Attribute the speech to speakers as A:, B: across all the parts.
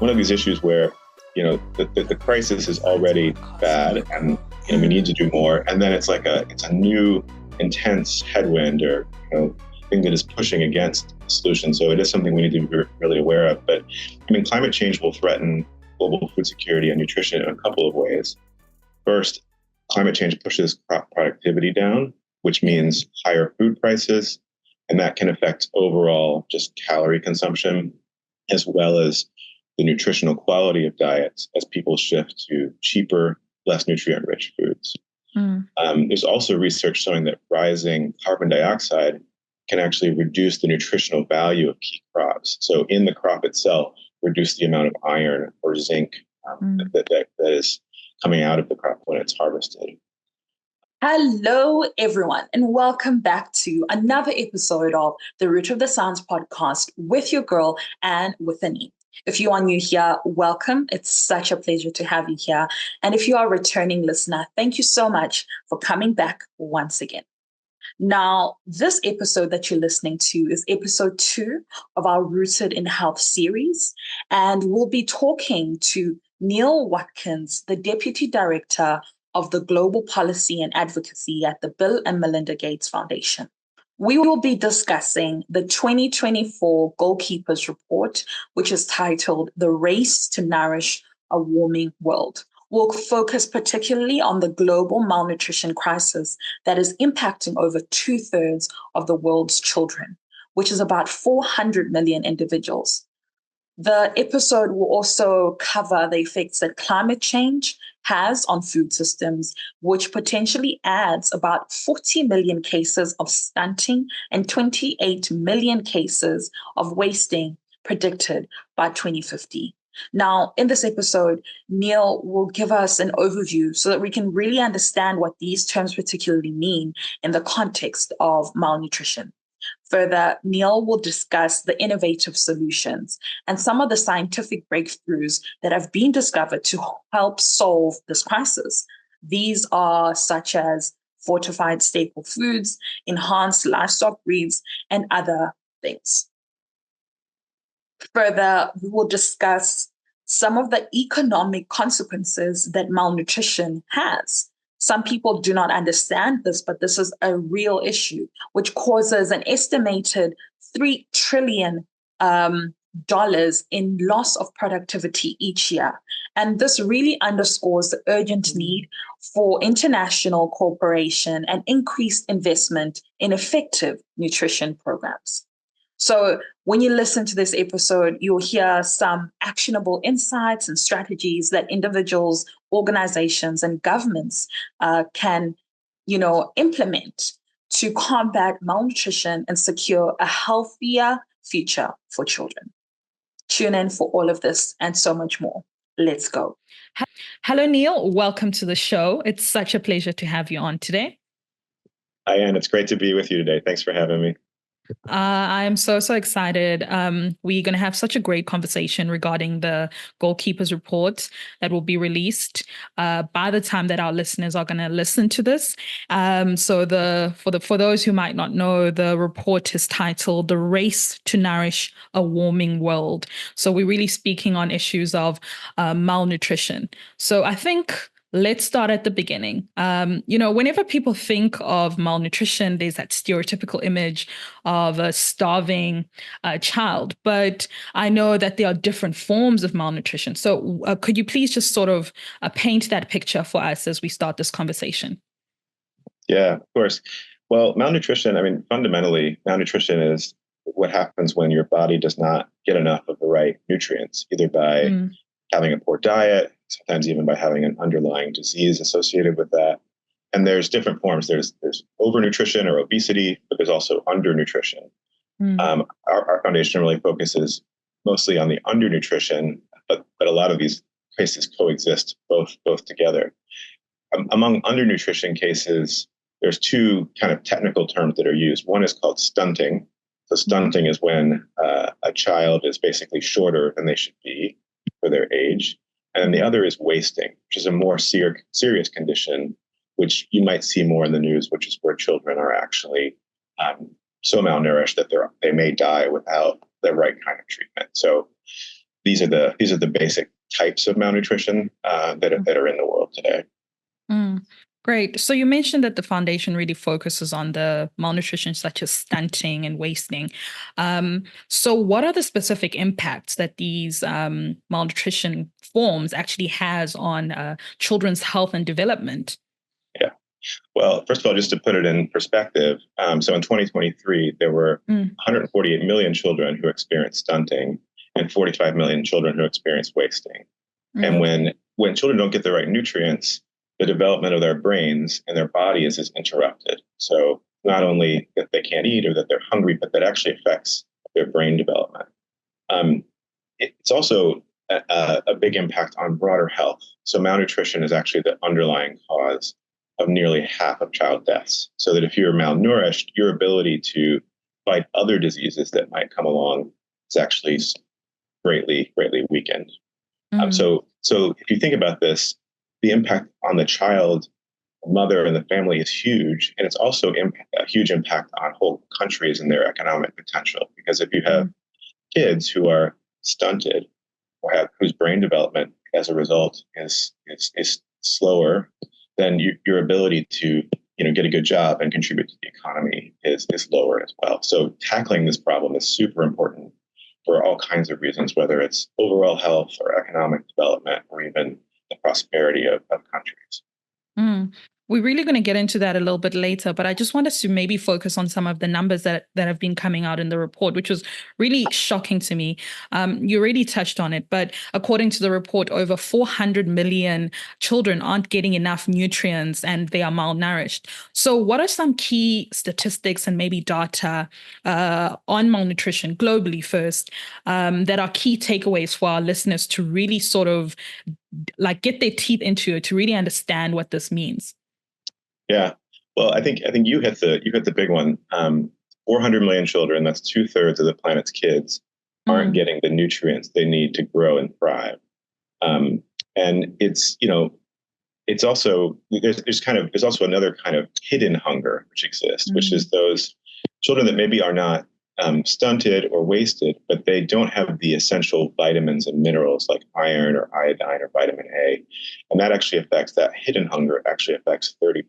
A: one of these issues where, the crisis is already bad and, we need to do more. And then it's a new intense headwind or, thing that is pushing against the solution. So it is something we need to be really aware of. But climate change will threaten global food security and nutrition in a couple of ways. First, climate change pushes crop productivity down, which means higher food prices, and that can affect overall just calorie consumption, as well as the nutritional quality of diets as people shift to cheaper, less nutrient-rich foods. There's also research showing that rising carbon dioxide can actually reduce the nutritional value of key crops. So in the crop itself, reduce the amount of iron or zinc that is coming out of the crop when it's harvested.
B: Hello, everyone, and welcome back to another episode of the Root of the Science podcast with your girl and with Annie. If you are new here, welcome. It's such a pleasure to have you here. And if you are a returning listener, thank you so much for coming back once again. Now, this episode that you're listening to is episode 2 of our Rooted in Health series, and we'll be talking to Neil Watkins, the Deputy Director of the Global Policy and Advocacy at the Bill and Melinda Gates Foundation. We will be discussing the 2024 Goalkeepers Report, which is titled The Race to Nourish a Warming World. We'll focus particularly on the global malnutrition crisis that is impacting over 2/3 of the world's children, which is about 400 million individuals. The episode will also cover the effects that climate change has on food systems, which potentially adds about 40 million cases of stunting and 28 million cases of wasting predicted by 2050. Now, in this episode, Neil will give us an overview so that we can really understand what these terms particularly mean in the context of malnutrition. Further, Neil will discuss the innovative solutions and some of the scientific breakthroughs that have been discovered to help solve this crisis. These are such as fortified staple foods, enhanced livestock breeds, and other things. Further, we will discuss some of the economic consequences that malnutrition has. Some people do not understand this, but this is a real issue, which causes an estimated $3 trillion in loss of productivity each year. And this really underscores the urgent need for international cooperation and increased investment in effective nutrition programs. So when you listen to this episode, you'll hear some actionable insights and strategies that individuals, organizations, and governments can, implement to combat malnutrition and secure a healthier future for children. Tune in for all of this and so much more. Let's go.
C: Hello, Neil. Welcome to the show. It's such a pleasure to have you on today.
A: Hi, Anne. It's great to be with you today. Thanks for having me.
C: I am so excited. We're going to have such a great conversation regarding the Goalkeepers Report that will be released by the time that our listeners are going to listen to this. For those who might not know, the report is titled "The Race to Nourish a Warming World." So we're really speaking on issues of malnutrition. So I think let's start at the beginning. Whenever people think of malnutrition, there's that stereotypical image of a starving child. But I know that there are different forms of malnutrition. So could you please just sort of paint that picture for us as we start this conversation?
A: Yeah, of course. Well, malnutrition, fundamentally, malnutrition is what happens when your body does not get enough of the right nutrients, either by having a poor diet, sometimes even by having an underlying disease associated with that. And there's different forms. There's overnutrition or obesity, but there's also undernutrition. Our foundation really focuses mostly on the undernutrition, but a lot of these cases coexist both together. Among undernutrition cases, there's two kind of technical terms that are used. One is called stunting. So stunting is when a child is basically shorter than they should be for their age. And then the other is wasting, which is a more serious condition, which you might see more in the news, which is where children are actually so malnourished that they may die without the right kind of treatment. So these are the basic types of malnutrition that are in the world today.
C: Mm, great. So you mentioned that the foundation really focuses on the malnutrition such as stunting and wasting. So what are the specific impacts that these malnutrition forms actually has on children's health and development?
A: Yeah. Well, first of all, just to put it in perspective, so in 2023, there were 148 million children who experienced stunting and 45 million children who experienced wasting. And when children don't get the right nutrients, the development of their brains and their bodies is interrupted. So not only that they can't eat or that they're hungry, but that actually affects their brain development. It's also a big impact on broader health. So malnutrition is actually the underlying cause of nearly half of child deaths. So that if you're malnourished, your ability to fight other diseases that might come along is actually greatly weakened. So if you think about this, the impact on the child, mother, and the family is huge. And it's also a huge impact on whole countries and their economic potential. Because if you have kids who are stunted or whose brain development as a result is slower, then your ability to get a good job and contribute to the economy is lower as well. So tackling this problem is super important for all kinds of reasons, whether it's overall health or economic development or even the prosperity of countries.
C: We're really going to get into that a little bit later, but I just want us to maybe focus on some of the numbers that have been coming out in the report, which was really shocking to me. You already touched on it, but according to the report, over 400 million children aren't getting enough nutrients and they are malnourished. So what are some key statistics and maybe data on malnutrition globally first that are key takeaways for our listeners to really sort of like get their teeth into it, to really understand what this means?
A: Yeah, well, I think you hit the big one. 400 million children, that's 2/3 of the planet's kids, aren't getting the nutrients they need to grow and thrive. And it's also there's also another kind of hidden hunger which exists, which is those children that maybe are not stunted or wasted, but they don't have the essential vitamins and minerals like iron or iodine or vitamin A. And that hidden hunger actually affects 30%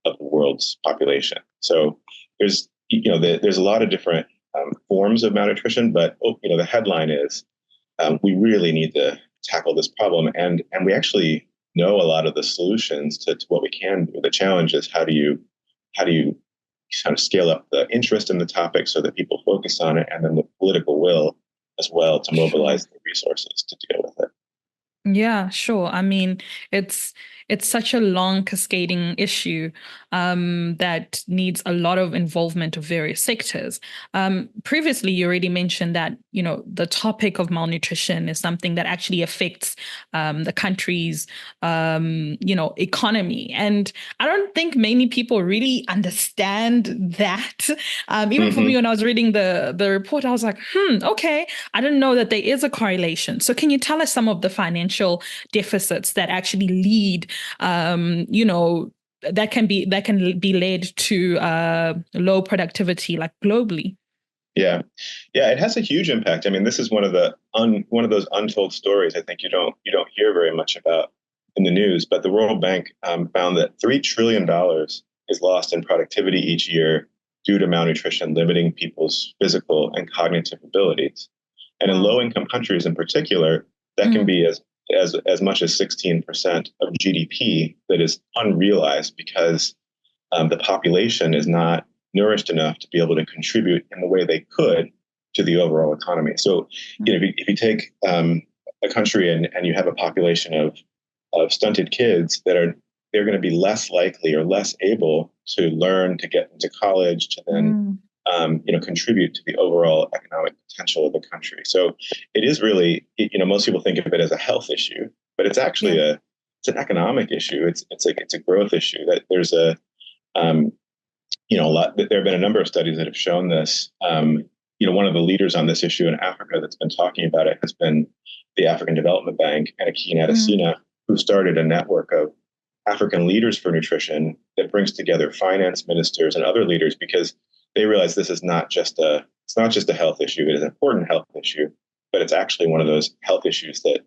A: of the world's population. So there's a lot of different forms of malnutrition, but the headline is we really need to tackle this problem. And we actually know a lot of the solutions to what we can do. The challenge is how do you kind of scale up the interest in the topic so that people focus on it, and then the political will as well to mobilize the resources to deal with it.
C: Yeah, sure. I mean, it's such a long cascading issue that needs a lot of involvement of various sectors. Previously, you already mentioned that the topic of malnutrition is something that actually affects the country's economy, and I don't think many people really understand that. Even for me, when I was reading the report, I was like, okay, I didn't know that there is a correlation. So, can you tell us some of the financial deficits that actually lead, that can be led to low productivity, like globally?
A: Yeah, it has a huge impact. I mean, this is one of those untold stories I think you don't hear very much about in the news. But the World Bank found that $3 trillion is lost in productivity each year due to malnutrition, limiting people's physical and cognitive abilities. And in low-income countries in particular, that can be as much as 16% of GDP that is unrealized because the population is not nourished enough to be able to contribute in the way they could to the overall economy. So, if you take a country and you have a population of stunted kids they're going to be less likely or less able to learn, to get into college, to then contribute to the overall economic potential of the country. So it is really, most people think of it as a health issue, but it's actually it's an economic issue. It's a growth issue. That there's a lot. There have been a number of studies that have shown this. One of the leaders on this issue in Africa that's been talking about it has been the African Development Bank and Akin Adesina, who started a network of African leaders for nutrition that brings together finance ministers and other leaders, because they realize this is not just a health issue. It is an important health issue, but it's actually one of those health issues that,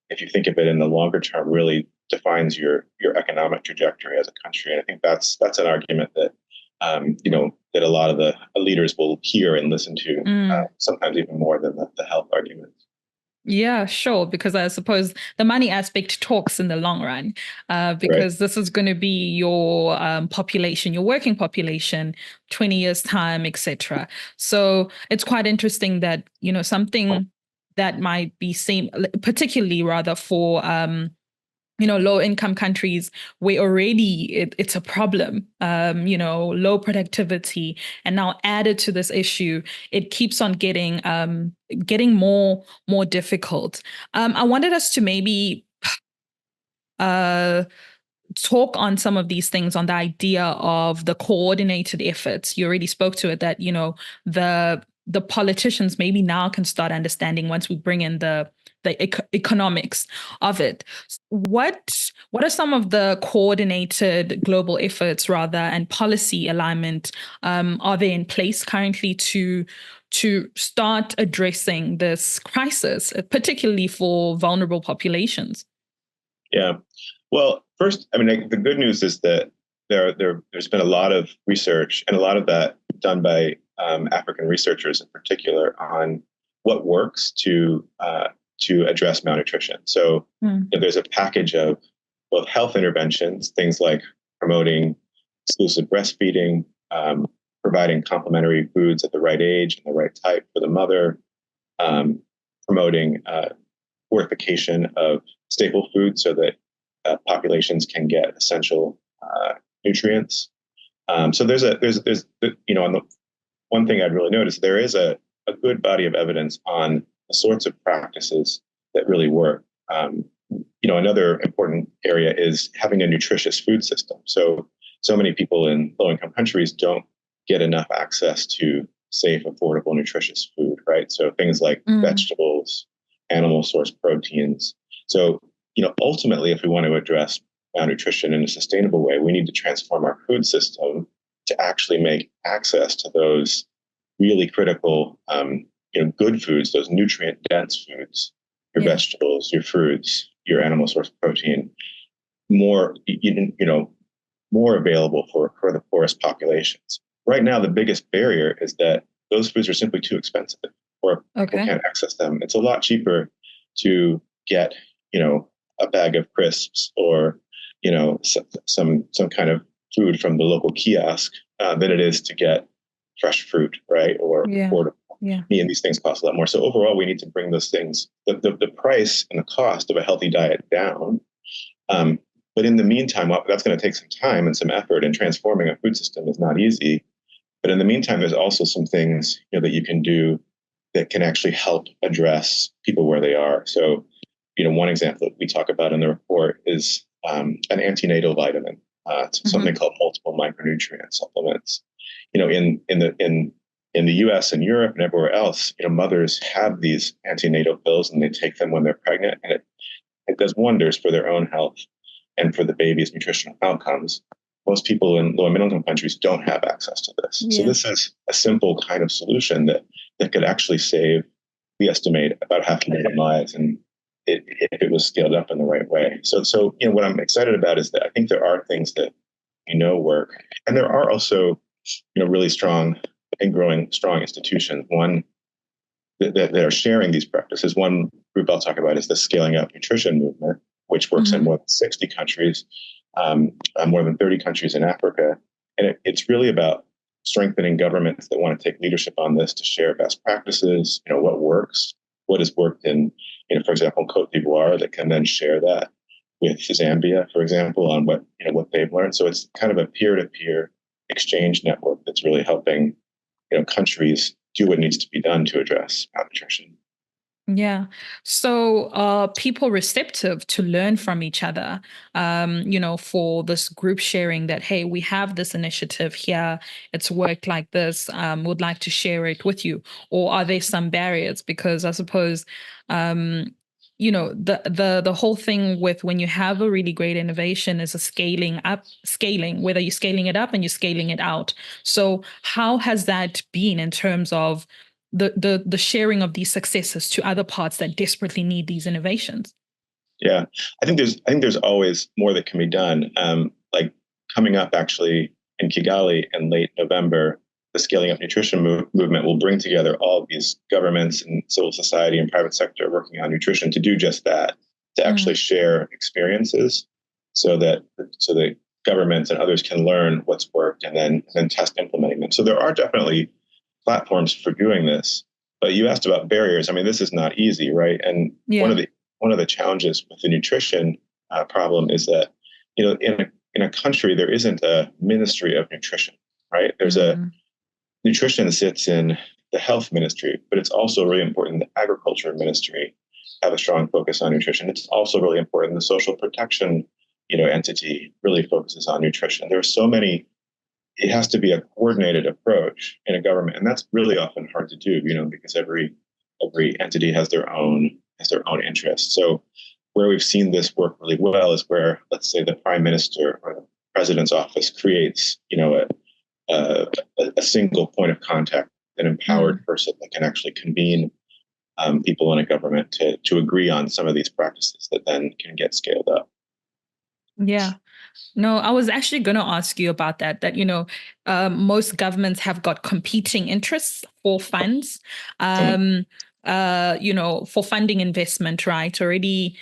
A: if you think of it in the longer term, really defines your economic trajectory as a country. And I think that's an argument that that a lot of the leaders will hear and listen to, sometimes even more than the health arguments.
C: Yeah, sure. Because I suppose the money aspect talks in the long run, because this is going to be your population, your working population, 20 years time, etc. So it's quite interesting that, something that might be same, particularly rather for low income countries where already it's a problem, low productivity, and now added to this issue, it keeps on getting more difficult. I wanted us to maybe uh, talk on some of these things, on the idea of the coordinated efforts. You already spoke to it, that the politicians maybe now can start understanding, once we bring in the economics of it. What are some of the coordinated global efforts, rather, and policy alignment are there in place currently to start addressing this crisis, particularly for vulnerable populations?
A: Yeah. Well, first, I mean, the good news is that there's been a lot of research, and a lot of that done by African researchers in particular, on what works to address malnutrition. So there's a package of both health interventions, things like promoting exclusive breastfeeding, providing complementary foods at the right age and the right type for the mother, promoting fortification of staple foods so that populations can get essential nutrients. So there's on the one thing I'd really noticed, there is a good body of evidence on the sorts of practices that really work. Another important area is having a nutritious food system. So many people in low-income countries don't get enough access to safe, affordable, nutritious food, right? So things like vegetables, animal source proteins. So, ultimately, if we want to address malnutrition in a sustainable way, we need to transform our food system to actually make access to those really critical, good foods, those nutrient-dense foods, your vegetables, your fruits, your animal source protein, more available for the poorest populations. Right now, the biggest barrier is that those foods are simply too expensive, or people can't access them. It's a lot cheaper to get, a bag of crisps, or, some kind of food from the local kiosk than it is to get fresh fruit, right? Or affordable. And these things cost a lot more. So overall, we need to bring those things, the price and the cost of a healthy diet down. But in the meantime, that's going to take some time and some effort, and transforming a food system is not easy. But in the meantime, there's also some things that you can do that can actually help address people where they are. So, one example that we talk about in the report is an antenatal vitamin. It's something called multiple micronutrient supplements. In the U.S. and Europe and everywhere else, mothers have these antenatal pills, and they take them when they're pregnant, and it does wonders for their own health and for the baby's nutritional outcomes. Most people in low and middle income countries don't have access to this. So this is a simple kind of solution that could actually save, we estimate, about 500,000 lives, and if it was scaled up in the right way. So what I'm excited about is that I think there are things that work, and there are also really strong and growing strong institutions. One that are sharing these practices. One group I'll talk about is the Scaling Up Nutrition movement, which works in more than 60 countries, more than 30 countries in Africa. And it's really about strengthening governments that want to take leadership on this, to share best practices, what works, what has worked in, for example, Cote d'Ivoire, that can then share that with Zambia, for example, on what they've learned. So it's kind of a peer-to-peer exchange network that's really helping, countries do what needs to be done to address malnutrition.
C: Yeah. So are people receptive to learn from each other, for this group sharing that, hey, we have this initiative here, it's worked like this, would like to share it with you? Or are there some barriers? Because I suppose, the whole thing with when you have a really great innovation is a scaling, whether you're scaling it up and you're scaling it out. So how has that been in terms of the sharing of these successes to other parts that desperately need these innovations?
A: Yeah, I think there's always more that can be done. Like coming up actually in Kigali in late November, the Scaling Up Nutrition movement will bring together all of these governments and civil society and private sector working on nutrition to do just that, to actually share experiences, so that governments and others can learn what's worked and then test implementing them. So there are definitely platforms for doing this. But you asked about barriers. I mean, this is not easy, right? And one of the challenges with the nutrition problem is that, in a country there isn't a ministry of nutrition, right? There's a nutrition sits in the health ministry, but it's also really important the agriculture ministry have a strong focus on nutrition. It's also really important the social protection, entity really focuses on nutrition. There are so many. It has to be a coordinated approach in a government, and that's really often hard to do, because every entity has their own interests. So where we've seen this work really well is where, let's say, the prime minister or the president's office creates, a single point of contact, an empowered person that can actually convene people in a government to agree on some of these practices that then can get scaled up.
C: Yeah. No, I was actually going to ask you about that, most governments have got competing interests for funds, for funding investment, right? Already,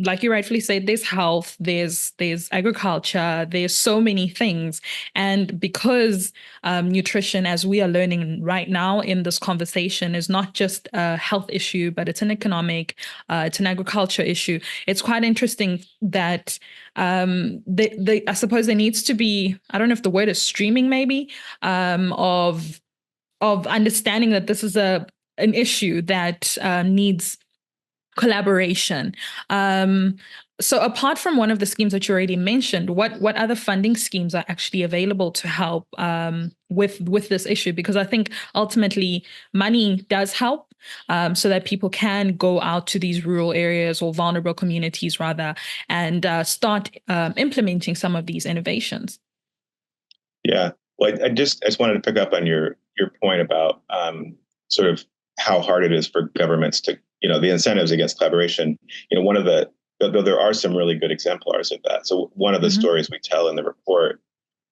C: like you rightfully said, there's health, there's agriculture, there's so many things. And because nutrition, as we are learning right now in this conversation, is not just a health issue, but it's an economic, it's an agriculture issue. It's quite interesting that I suppose there needs to be, I don't know if the word is streaming maybe, of understanding that this is an issue that needs collaboration. So apart from one of the schemes that you already mentioned, what other funding schemes are actually available to help with this issue? Because I think ultimately money does help, so that people can go out to these rural areas or vulnerable communities rather, and start implementing some of these innovations.
A: Yeah, well, I just wanted to pick up on your point about sort of how hard it is for governments to, the incentives against collaboration. Though there are some really good exemplars of that. So one of the stories we tell in the report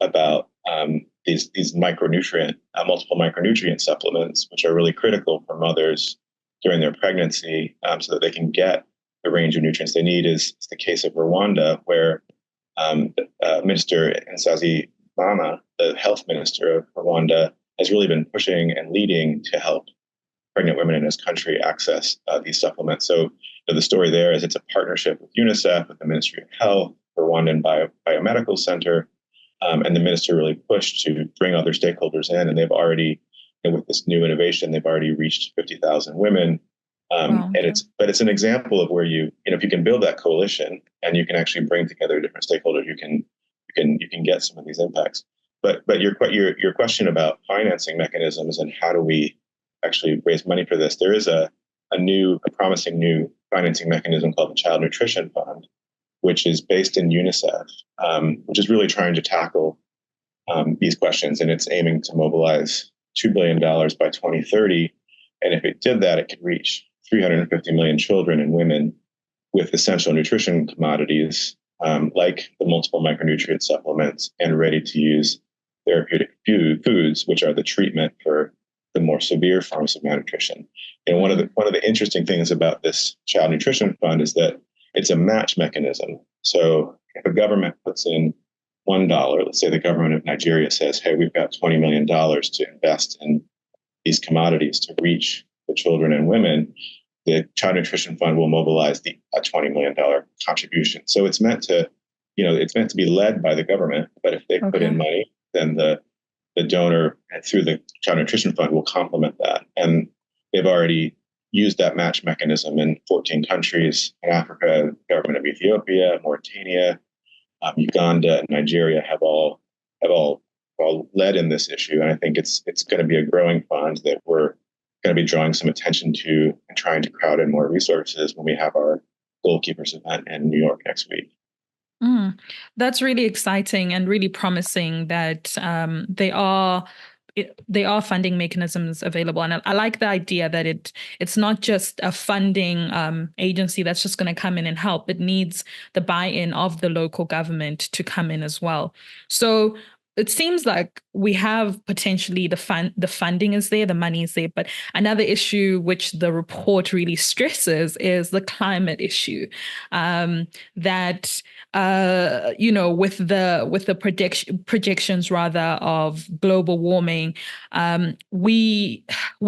A: about these micronutrient, multiple micronutrient supplements, which are really critical for mothers during their pregnancy, so that they can get the range of nutrients they need, is the case of Rwanda, where Minister Nsanzimana, the health minister of Rwanda, has really been pushing and leading to help pregnant women in his country access these supplements. So the story there is it's a partnership with UNICEF, with the Ministry of Health, Rwandan Biomedical Center, and the minister really pushed to bring other stakeholders in. And they've already, with this new innovation, they've already reached 50,000 women.
C: Wow, okay.
A: It's an example of where if you can build that coalition and you can actually bring together different stakeholders, you can get some of these impacts. But your question about financing mechanisms and how do we actually raise money for this? There is a promising new financing mechanism called the Child Nutrition Fund, which is based in UNICEF, which is really trying to tackle these questions, and it's aiming to mobilize $2 billion by 2030. And if it did that, it could reach 350 million children and women with essential nutrition commodities, like the multiple micronutrient supplements and ready-to-use therapeutic foods, which are the treatment for the more severe forms of malnutrition. And one of the interesting things about this Child Nutrition Fund is that it's a match mechanism. So if a government puts in $1, let's say the government of Nigeria says, hey, we've got $20 million to invest in these commodities to reach the children and women, the Child Nutrition Fund will mobilize a $20 million contribution. So it's meant to be led by the government, but if they put in money, then the donor through the Child Nutrition Fund will complement that. And they've already used that match mechanism in 14 countries in Africa. The government of Ethiopia, Mauritania, Uganda, and Nigeria have all led in this issue. And I think it's going to be a growing fund that we're going to be drawing some attention to and trying to crowd in more resources when we have our Goalkeepers event in New York next week.
C: That's really exciting and really promising that they are there are funding mechanisms available, and I like the idea that it's not just a funding agency that's just going to come in and help. It needs the buy-in of the local government to come in as well. So it seems like we have potentially the funding is there, the money is there, but another issue which the report really stresses is the climate issue. That with the projections rather of global warming, we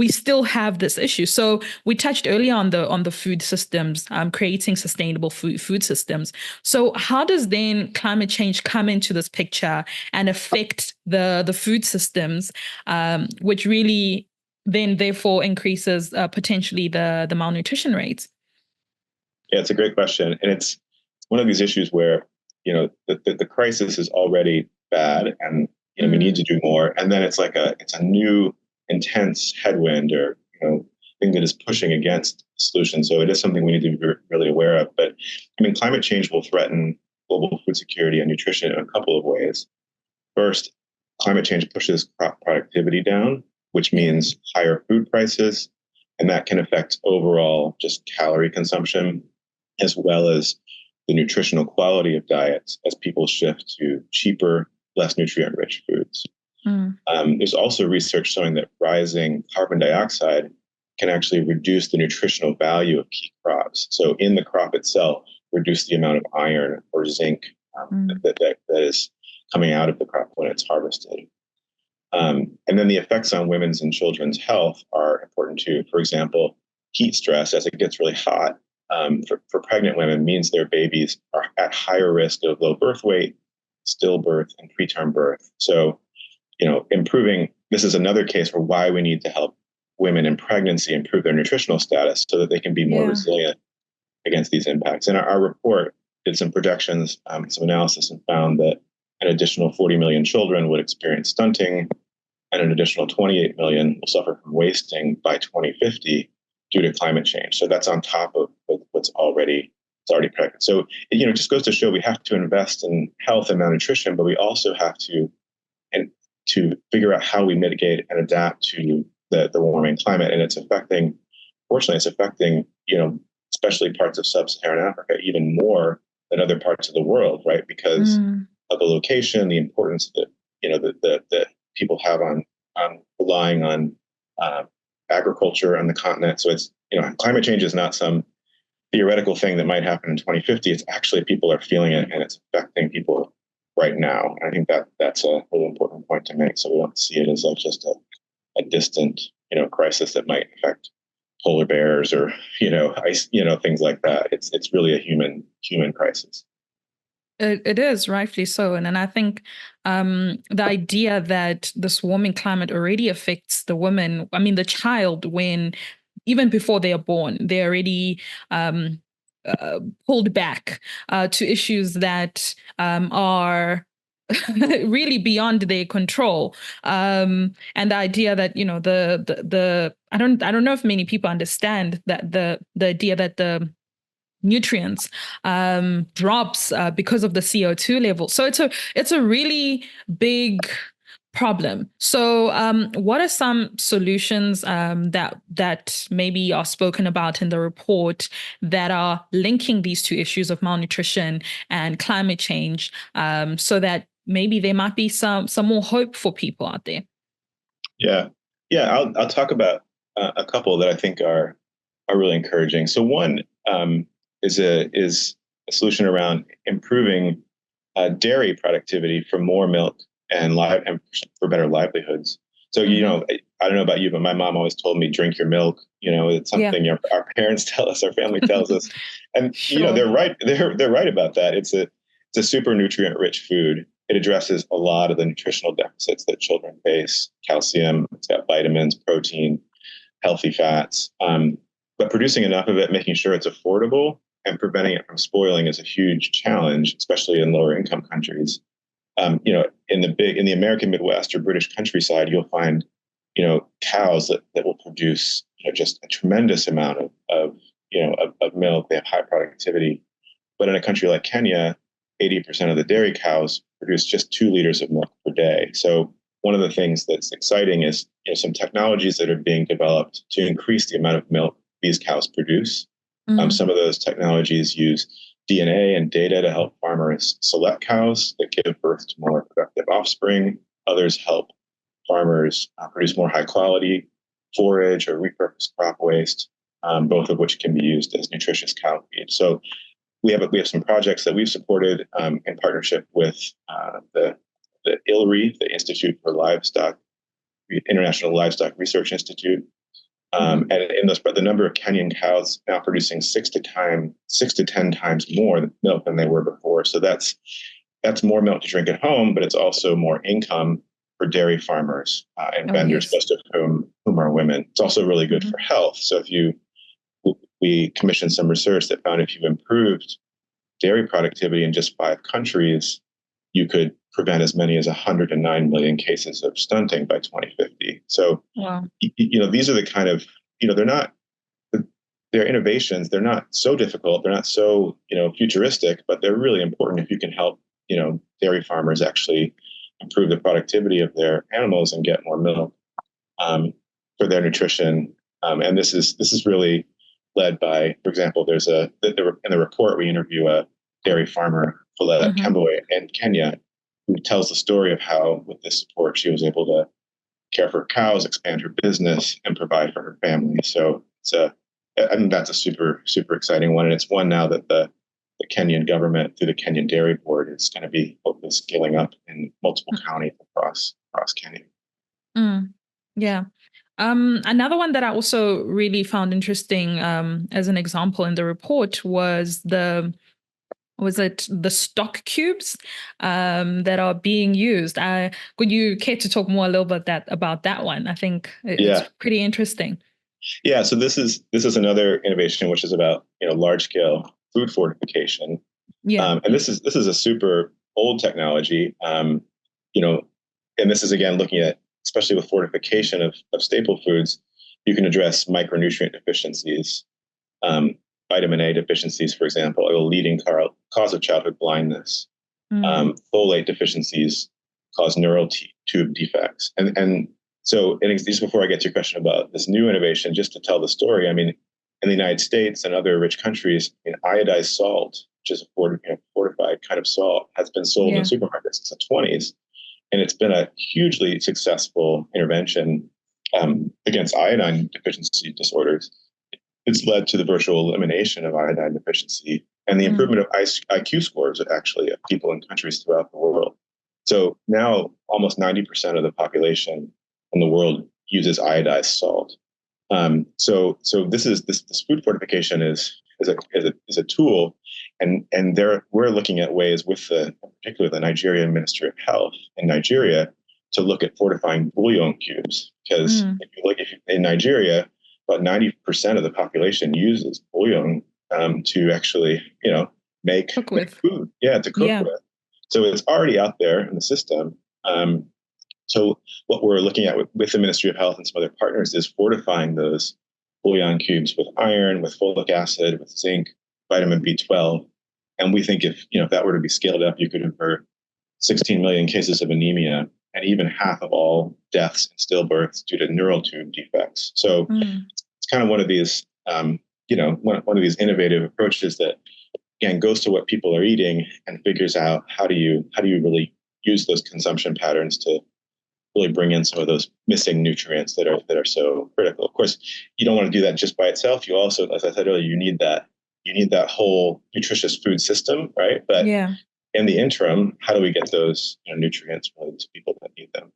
C: still have this issue. So we touched earlier on the food systems, creating sustainable food systems. So how does then climate change come into this picture and affect the food systems, which really then therefore increases potentially the malnutrition rates?
A: Yeah, it's a great question, and it's one of these issues where the crisis is already bad, and we need to do more, and then it's a new intense headwind or thing that is pushing against the solution. So it is something we need to be really aware of. But I mean, climate change will threaten global food security and nutrition in a couple of ways. First, climate change pushes crop productivity down, which means higher food prices, and that can affect overall just calorie consumption, as well as the nutritional quality of diets as people shift to cheaper, less nutrient-rich foods. There's also research showing that rising carbon dioxide can actually reduce the nutritional value of key crops. So in the crop itself, reduce the amount of iron or zinc that is coming out of the crop when it's harvested. And then the effects on women's and children's health are important too. For example, heat stress as it gets really hot for pregnant women means their babies are at higher risk of low birth weight, stillbirth, and preterm birth. So, this is another case for why we need to help women in pregnancy improve their nutritional status so that they can be more resilient against these impacts. And our report did some projections, some analysis, and found that an additional 40 million children would experience stunting, and an additional 28 million will suffer from wasting by 2050 due to climate change. So that's on top of what's already predicted. So it just goes to show we have to invest in health and malnutrition, but we also have to figure out how we mitigate and adapt to the warming climate. And fortunately, it's affecting especially parts of sub-Saharan Africa even more than other parts of the world, right? Because of the location, the importance that people have on relying on agriculture on the continent. So it's climate change is not some theoretical thing that might happen in 2050. It's actually people are feeling it, and it's affecting people right now. And I think that's a really important point to make. So we don't see it as just a distant crisis that might affect polar bears or ice, things like that. It's really a human crisis.
C: It is, rightfully so. And I think the idea that this warming climate already affects the woman, the child, when even before they are born, they're already pulled back to issues that are really beyond their control. And the idea that, I don't know if many people understand that the idea that the nutrients drops because of the CO2 level. So it's a really big problem. So what are some solutions that maybe are spoken about in the report that are linking these two issues of malnutrition and climate change, so that maybe there might be some more hope for people out there?
A: Yeah. I'll talk about a couple that I think are really encouraging. So one is a solution around improving dairy productivity for more milk and for better livelihoods. So I don't know about you, but my mom always told me, drink your milk. It's something our parents tell us, our family tells us, and
C: Sure.
A: they're right. They're right about that. It's a super nutrient rich food. It addresses a lot of the nutritional deficits that children face: calcium, it's got vitamins, protein, healthy fats. But producing enough of it, making sure it's affordable, and preventing it from spoiling is a huge challenge, especially in lower income countries. In the American Midwest or British countryside, you'll find, cows that will produce, just a tremendous amount of milk. They have high productivity. But in a country like Kenya, 80% of the dairy cows produce just 2 liters of milk per day. So one of the things that's exciting is some technologies that are being developed to increase the amount of milk these cows produce. Some of those technologies use DNA and data to help farmers select cows that give birth to more productive offspring. Others help farmers produce more high quality forage or repurposed crop waste, both of which can be used as nutritious cow feed. So we have some projects that we've supported in partnership with the ILRI, the Institute for Livestock, International Livestock Research Institute. And in those, but the number of Kenyan cows now producing 6 to 10 times more milk than they were before. So that's more milk to drink at home, but it's also more income for dairy farmers and vendors, most of whom are women. It's also really good for health. So we commissioned some research that found if you improved dairy productivity in just 5 countries, you could prevent as many as 109 million cases of stunting by 2050. So, these are the kind of, they're innovations. They're not so difficult. They're not so, futuristic, but they're really important if you can help, dairy farmers actually improve the productivity of their animals and get more milk for their nutrition. And this is really led by, for example, in the report, we interview a dairy farmer, Philetta Kemboe in Kenya, who tells the story of how, with this support, she was able to care for cows, expand her business, and provide for her family. So I think that's a super, super exciting one. And it's one now that the Kenyan government, through the Kenyan Dairy Board, is going to be hopefully scaling up in multiple counties across Kenya.
C: Yeah. Another one that I also really found interesting as an example in the report was the stock cubes that are being used. Could you care to talk more a little bit about that one? I think it's pretty interesting.
A: Yeah, so this is another innovation which is about large scale food fortification. Yeah, and this is a super old technology. And this is again looking at, especially with fortification of staple foods, you can address micronutrient deficiencies. Vitamin A deficiencies, for example, are the leading cause of childhood blindness. Folate deficiencies cause neural tube defects. And so, just before I get to your question about this new innovation, just to tell the story, I mean, in the United States and other rich countries, iodized salt, which is a fortified kind of salt, has been sold in supermarkets since the 1920s. And it's been a hugely successful intervention against iodine deficiency disorders. It's led to the virtual elimination of iodine deficiency and the improvement of IQ scores, actually, of people in countries throughout the world. So now almost 90% of the population in the world uses iodized salt. So this food fortification is a tool, and we're looking at ways with particularly the Nigerian Ministry of Health in Nigeria to look at fortifying bouillon cubes, because in Nigeria, about 90% of the population uses bouillon to actually, make food. Yeah, to cook with. So it's already out there in the system. So what we're looking at with the Ministry of Health and some other partners is fortifying those bouillon cubes with iron, with folic acid, with zinc, vitamin B12. And we think if that were to be scaled up, you could avert 16 million cases of anemia and even half of all deaths in stillbirths due to neural tube defects. So it's kind of one of these, one of these innovative approaches that, again, goes to what people are eating and figures out how do you really use those consumption patterns to really bring in some of those missing nutrients that are so critical. Of course, you don't want to do that just by itself. You also, as I said earlier, you need that whole nutritious food system, right? But in the interim, how do we get those nutrients really to people that need them?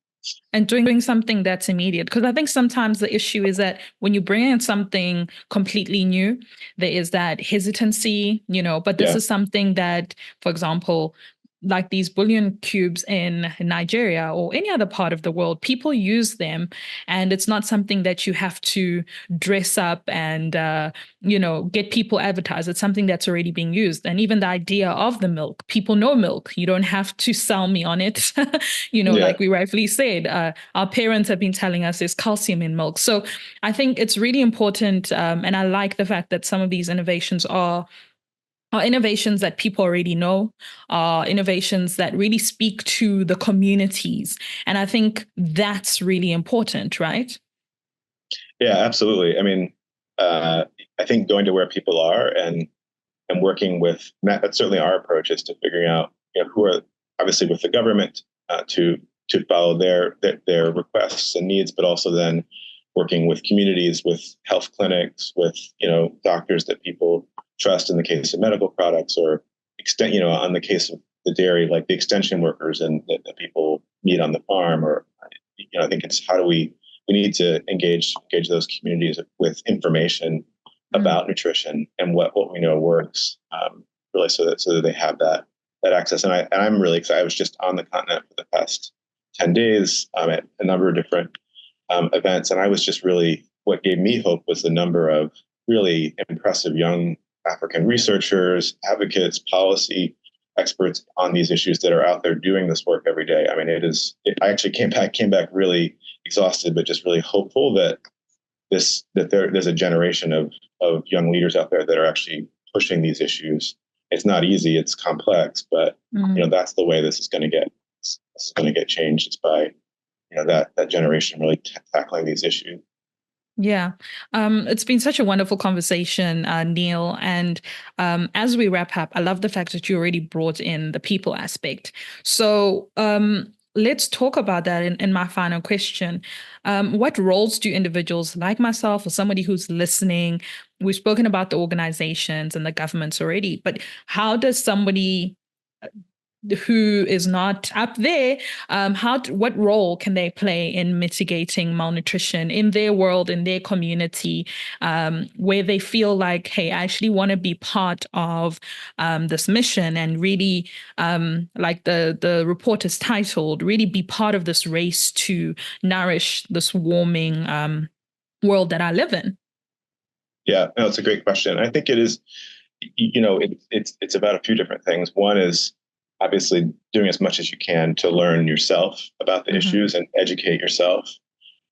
C: And doing something that's immediate. Because I think sometimes the issue is that when you bring in something completely new, there is that hesitancy, but this is something that, for example, like these bouillon cubes in Nigeria or any other part of the world, people use them, and it's not something that you have to dress up and, get people advertised. It's something that's already being used. And even the idea of the milk, people know milk. You don't have to sell me on it. Like we rightfully said, our parents have been telling us there's calcium in milk. So I think it's really important. And I like the fact that some of these innovations are are innovations that people already know, are innovations that really speak to the communities. And I think that's really important, right?
A: Yeah, absolutely. I mean, I think going to where people are and working with that's certainly our approach, is to figuring out, who are obviously with the government, to follow their requests and needs, but also then working with communities, with health clinics, with doctors that people trust in the case of medical products, or on the case of the dairy, like the extension workers and that people meet on the farm. Or I think it's how do we need to engage those communities with information about nutrition and what we know works, really, so that they have that access. And I'm really excited. I was just on the continent for the past 10 days at a number of different events, and I was just really, what gave me hope was the number of really impressive young African researchers, advocates, policy experts on these issues that are out there doing this work every day. I mean, I actually came back really exhausted, but just really hopeful that there's a generation of young leaders out there that are actually pushing these issues. It's not easy, it's complex, but that's the way this is going to get changed, is by that generation really tackling these issues.
C: Yeah. It's been such a wonderful conversation, Neil. And as we wrap up, I love the fact that you already brought in the people aspect. So let's talk about that in my final question. What roles do individuals like myself, or somebody who's listening, we've spoken about the organizations and the governments already, but how does somebody who is not up there, what role can they play in mitigating malnutrition in their world, in their community, where they feel like, hey, I actually want to be part of this mission, and really, like the report is titled, really be part of this race to nourish this warming world that I live in?
A: Yeah, no, it's a great question. I think it is, it's about a few different things. One is obviously doing as much as you can to learn yourself about the issues and educate yourself.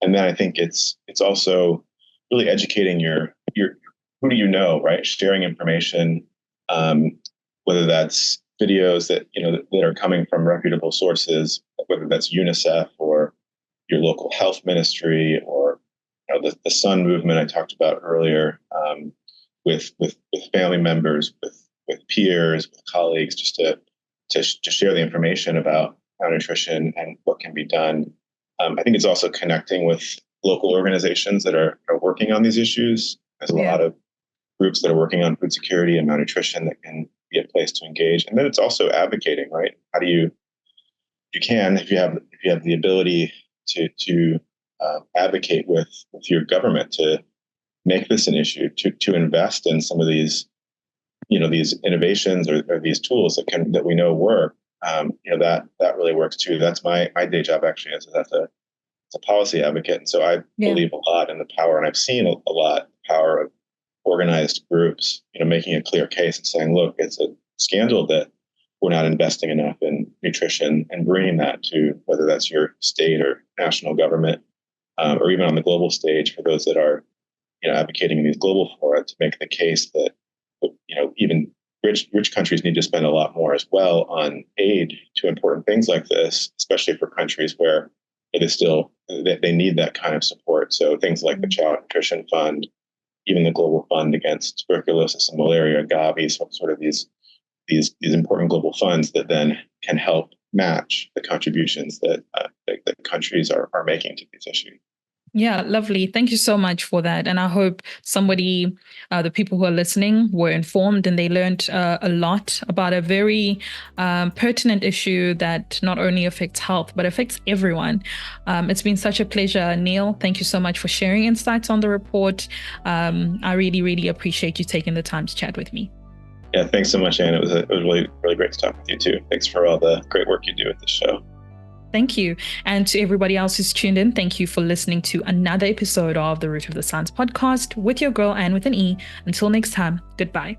A: And then I think it's also really educating your who do you know, right? Sharing information, whether that's videos that that are coming from reputable sources, whether that's UNICEF or your local health ministry, or the Sun movement I talked about earlier, with family members, with peers, with colleagues, just to share the information about malnutrition and what can be done. I think it's also connecting with local organizations that are working on these issues. There's a lot of groups that are working on food security and malnutrition that can be a place to engage. And then it's also advocating, right? How do you if you have the ability to advocate with your government to make this an issue, to invest in some of these these innovations or these tools that we know work, that really works too. That's my day job, actually, is that's a policy advocate. And so I believe a lot in the power, and I've seen a lot the power of organized groups, making a clear case and saying, look, it's a scandal that we're not investing enough in nutrition, and bringing that to whether that's your state or national government, or even on the global stage for those that are, advocating in these global fora, to make the case that even rich countries need to spend a lot more as well on aid to important things like this, especially for countries where it is still they need that kind of support. So things like the Child Nutrition Fund, even the Global Fund against tuberculosis and malaria, Gavi, sort of these important global funds that then can help match the contributions that countries are making to these issues.
C: Yeah, lovely. Thank you so much for that. And I hope the people who are listening, were informed and they learned a lot about a very pertinent issue that not only affects health, but affects everyone. It's been such a pleasure, Neil. Thank you so much for sharing insights on the report. I really, really appreciate you taking the time to chat with me.
A: Yeah, thanks so much, Anne. It was really, really great to talk with you too. Thanks for all the great work you do with this show.
C: Thank you. And to everybody else who's tuned in, thank you for listening to another episode of the Root of the Science podcast with your girl, Anne with an E. Until next time, goodbye.